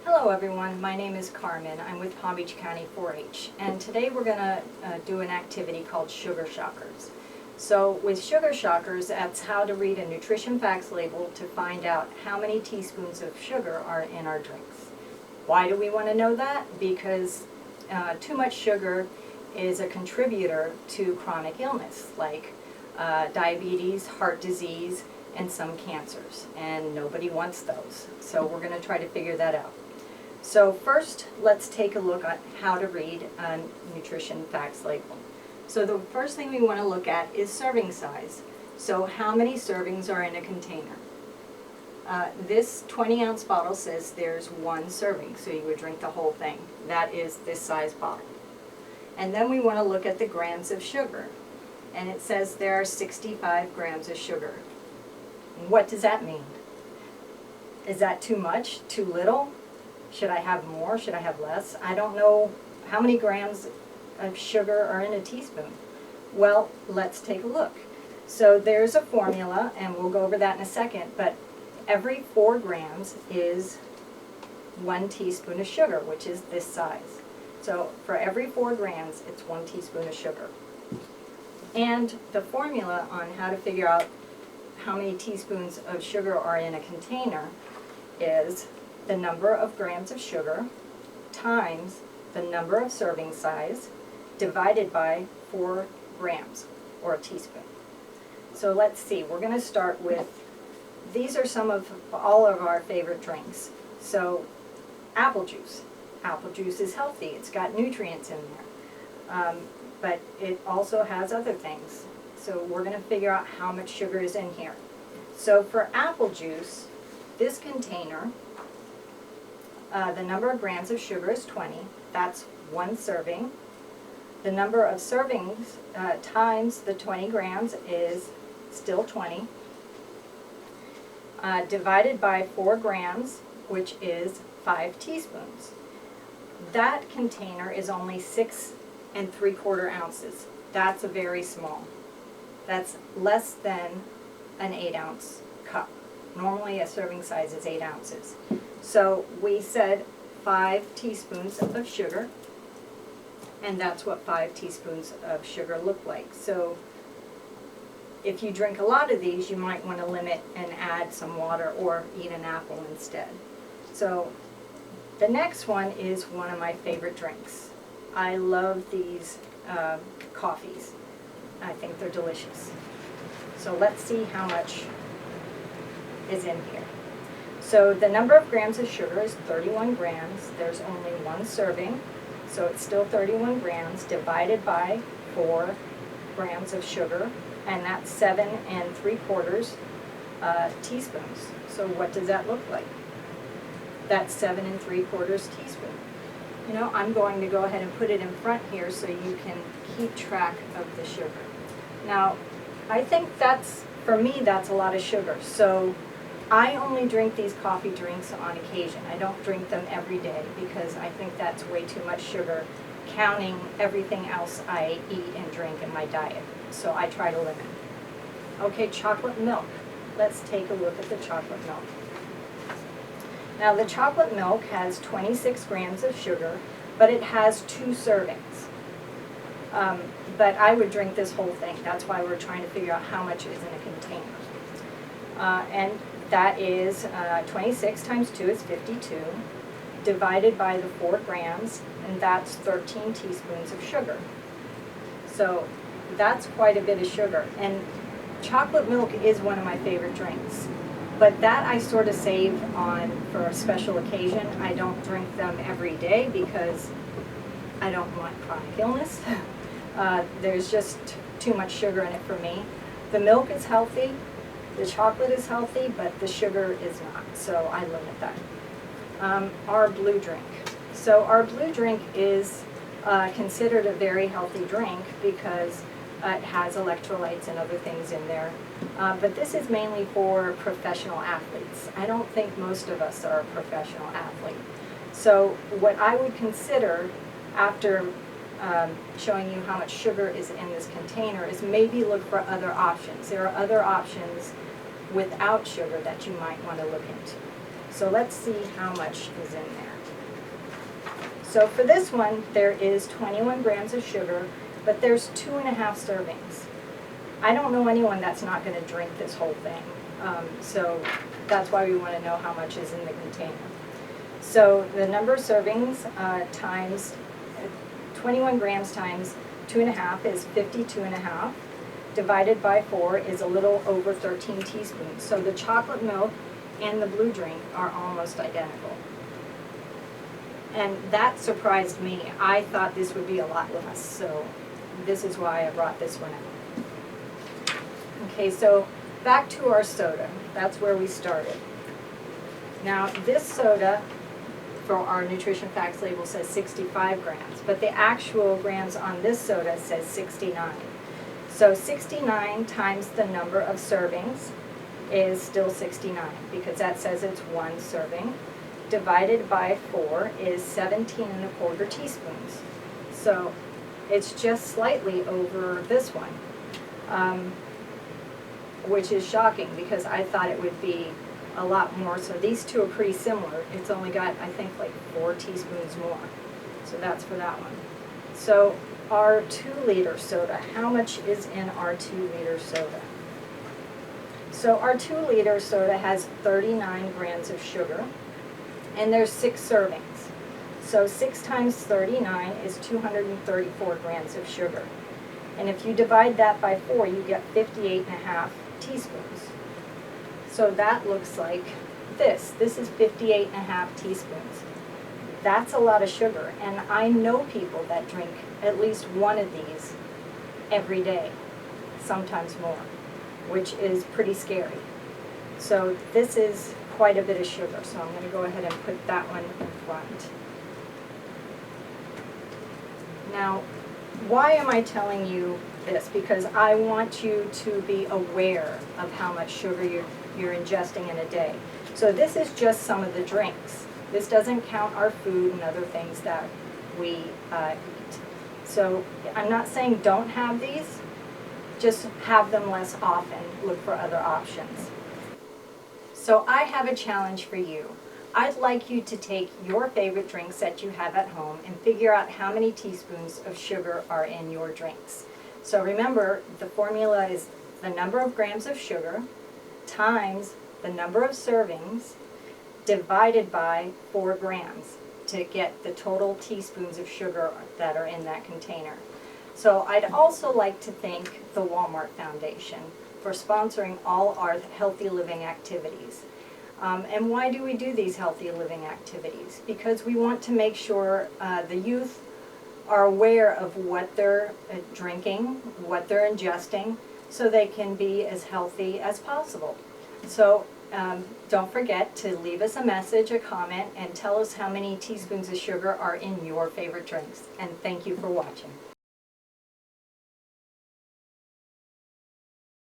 Hello everyone, my name is Carmen. I'm with Palm Beach County 4-H, and today we're going to do an activity called Sugar Shockers. So with Sugar Shockers, that's how to read a nutrition facts label to find out how many teaspoons of sugar are in our drinks. Why do we want to know that? Because too much sugar is a contributor to chronic illness like diabetes, heart disease, and some cancers, and nobody wants those. So we're going to try to figure that out. So first, let's take a look at how to read a nutrition facts label. So the first thing we want to look at is serving size. So how many servings are in a container? This 20-ounce bottle says there's one serving, so you would drink the whole thing. That is this size bottle. And then we want to look at the grams of sugar. And it says there are 65 grams of sugar. What does that mean? Is that too much? Too little? Should I have more? Should I have less? I don't know how many grams of sugar are in a teaspoon. Well, let's take a look. So there's a formula, and we'll go over that in a second, but every 4 grams is 1 teaspoon of sugar, which is this size. So for every 4 grams, it's 1 teaspoon of sugar. And the formula on how to figure out how many teaspoons of sugar are in a container is the number of grams of sugar times the number of serving size divided by 4 grams, or a teaspoon. So let's see, we're going to start with, these are some of all of our favorite drinks. So apple juice. Apple juice is healthy, it's got nutrients in there, but it also has other things. So we're going to figure out how much sugar is in here. So for apple juice, this container, the number of grams of sugar is 20. That's 1 serving. The number of servings times the 20 grams is still 20. Divided by 4 grams, which is 5 teaspoons. That container is only 6 3/4 ounces. That's a very small. That's less than an 8-ounce cup. Normally a serving size is 8 ounces. So we said 5 teaspoons of sugar, and that's what 5 teaspoons of sugar look like. So if you drink a lot of these, you might want to limit and add some water or eat an apple instead. So the next one is one of my favorite drinks. I love these coffees. I think they're delicious. So let's see how much is in here. So the number of grams of sugar is 31 grams. There's only 1 serving, so it's still 31 grams divided by 4 grams of sugar, and that's 7 3/4 teaspoons. So what does that look like? That's 7 3/4 teaspoon. You know, I'm going to go ahead and put it in front here so you can keep track of the sugar. Now, I think that's, for me, that's a lot of sugar. So I only drink these coffee drinks on occasion. I don't drink them every day because I think that's way too much sugar, counting everything else I eat and drink in my diet. So I try to limit. Okay, chocolate milk. Let's take a look at the chocolate milk. Now the chocolate milk has 26 grams of sugar, but it has 2 servings. But I would drink this whole thing. That's why we're trying to figure out how much is in a container. And that is 26 times 2 is 52, divided by the 4 grams, and that's 13 teaspoons of sugar. So that's quite a bit of sugar. And chocolate milk is one of my favorite drinks. But that I sort of save on for a special occasion. I don't drink them every day because I don't want chronic illness. There's just too much sugar in it for me. The milk is healthy, the chocolate is healthy, but the sugar is not, so I limit that. Our blue drink. So our blue drink is considered a very healthy drink because it has electrolytes and other things in there. But this is mainly for professional athletes. I don't think most of us are a professional athlete. So what I would consider after showing you how much sugar is in this container is maybe look for other options. There are other options without sugar that you might want to look into. So let's see how much is in there. So for this one, there is 21 grams of sugar, but there's 2.5 servings. I don't know anyone that's not going to drink this whole thing. So that's why we want to know how much is in the container. So the number of servings times 21 grams times 2.5 is 52.5. Divided by 4 is a little over 13 teaspoons. So the chocolate milk and the blue drink are almost identical. And that surprised me. I thought this would be a lot less, so this is why I brought this one out. Okay, so back to our soda. That's where we started. Now this soda, for our nutrition facts label, says 65 grams, but the actual grams on this soda says 69. So 69 times the number of servings is still 69, because that says it's 1 serving. Divided by 4 is 17.25 teaspoons. So it's just slightly over this one, which is shocking because I thought it would be a lot more. So these two are pretty similar. It's only got, I think, like 4 teaspoons more. So that's for that one. So our 2-liter soda, how much is in our 2-liter soda? So our 2-liter soda has 39 grams of sugar, and there's 6 servings. So 6 times 39 is 234 grams of sugar. And if you divide that by 4, you get 58.5 teaspoons. So that looks like this. This is 58.5 teaspoons. That's a lot of sugar, and I know people that drink at least one of these every day, sometimes more, which is pretty scary. So this is quite a bit of sugar, so I'm going to go ahead and put that one in front. Now, why am I telling you this? Because I want you to be aware of how much sugar you're ingesting in a day. So this is just some of the drinks. This doesn't count our food and other things that we eat. So I'm not saying don't have these, just have them less often. Look for other options. So I have a challenge for you. I'd like you to take your favorite drinks that you have at home and figure out how many teaspoons of sugar are in your drinks. So remember, the formula is the number of grams of sugar times the number of servings divided by 4 grams to get the total teaspoons of sugar that are in that container. So I'd also like to thank the Walmart Foundation for sponsoring all our healthy living activities. And why do we do these healthy living activities? Because we want to make sure the youth are aware of what they're drinking, what they're ingesting, so they can be as healthy as possible. So don't forget to leave us a message, a comment, and tell us how many teaspoons of sugar are in your favorite drinks. And thank you for watching.